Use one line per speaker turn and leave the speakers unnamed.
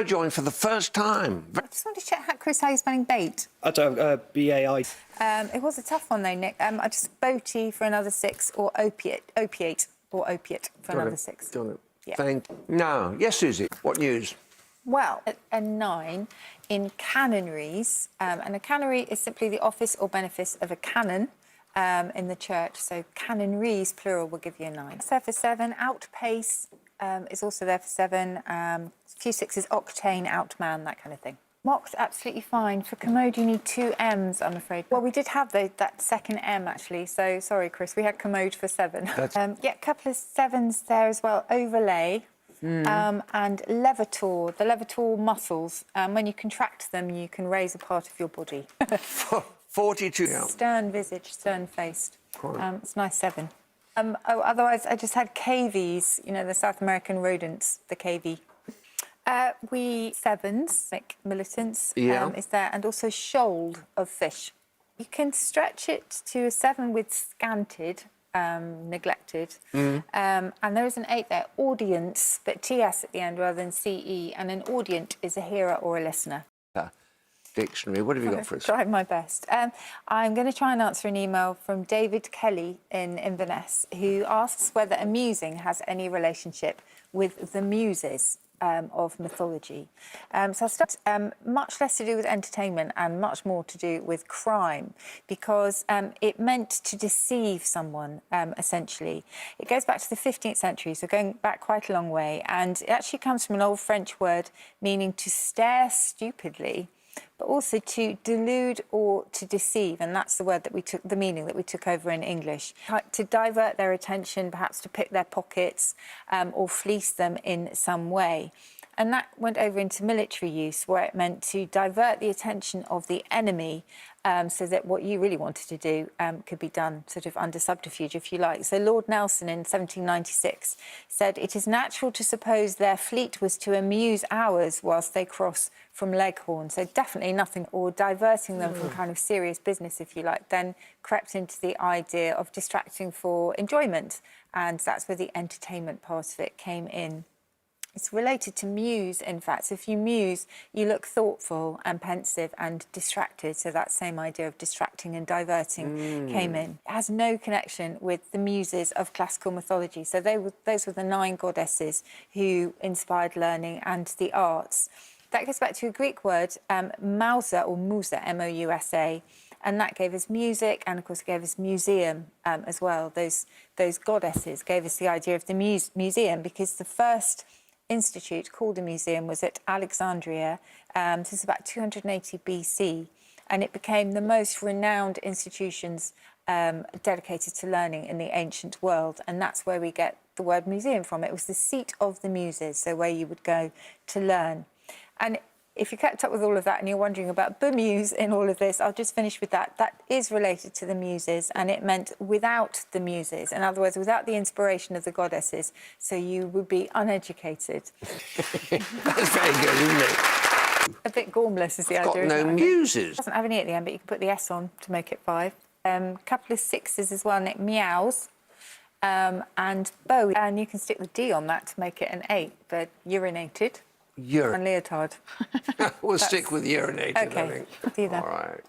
Joined for the first time.
I just want to check, Chris, how you're spelling bait.
I don't, B-A-I.
It was a tough one, though, Nick. I just boaty for another 6, or opiate for another 6.
Got it.
Yeah.
Thank you. Now, yes, Susie, what news?
Well, a 9 in canonries, and a canonry is simply the office or benefice of a canon in the church. So canonries, plural, will give you a 9. It's there for 7. Outpace is also there for 7. A few 6s, octane, outman, that kind of thing. Mocked, absolutely fine. For commode, you need 2 M's, I'm afraid. Well, we did have that second M, actually, so sorry, Chris, we had commode for 7. Yeah, a couple of 7s there as well. Overlay. And levator, the levator muscles. When you contract them, you can raise a part of your body.
42.
Stern-visaged, stern-faced. It's a nice 7. Otherwise, I just had cavies, you know, the South American rodents, the cavie. We 7s, like militants, is there, and also shoaled of fish. You can stretch it to a 7 with scanted, neglected, and there is an 8 there, audience, but TS at the end rather than CE, and an audient is a hearer or a listener.
Dictionary, what have you got for us?
Trying my best. I'm going to try and answer an email from David Kelly in Inverness, who asks whether amusing has any relationship with the muses of mythology. So I'll start, much less to do with entertainment and much more to do with crime, because it meant to deceive someone, essentially. It goes back to the 15th century, so going back quite a long way, and it actually comes from an old French word meaning to stare stupidly, but also to delude or to deceive, and that's the word that we took, the meaning that we took over in English. To divert their attention, perhaps to pick their pockets or fleece them in some way. And that went over into military use, where it meant to divert the attention of the enemy so that what you really wanted to do could be done sort of under subterfuge, if you like. So Lord Nelson in 1796 said, "It is natural to suppose their fleet was to amuse ours whilst they cross from Leghorn." So definitely nothing, or diverting them from kind of serious business, if you like, then crept into the idea of distracting for enjoyment. And that's where the entertainment part of it came in. It's related to muse, in fact. So if you muse, you look thoughtful and pensive and distracted. So that same idea of distracting and diverting came in. It has no connection with the muses of classical mythology. So those were the 9 goddesses who inspired learning and the arts. That goes back to a Greek word, mousa, or musa, M-O-U-S-A, and that gave us music, and of course it gave us museum as well. Those goddesses gave us the idea of the museum, because the first institute called a museum was at Alexandria. This is about 280 BC, and it became the most renowned institutions dedicated to learning in the ancient world, and that's where we get the word museum from. It was the seat of the muses, so where you would go to learn. And if you kept up with all of that and you're wondering about bemuse in all of this, I'll just finish with that. That is related to the muses, and it meant without the muses. In other words, without the inspiration of the goddesses, so you would be uneducated.
That's very good, isn't it?
A bit gormless is the idea.
Got no muses.
It doesn't have any at the end, but you can put the S on to make it 5. A couple of 6s as well, Nick. Meows. And bow. And you can stick the D on that to make it an 8, but urinated. And leotard.
We'll stick with urinated,
Okay,
I think.
do that.
All right.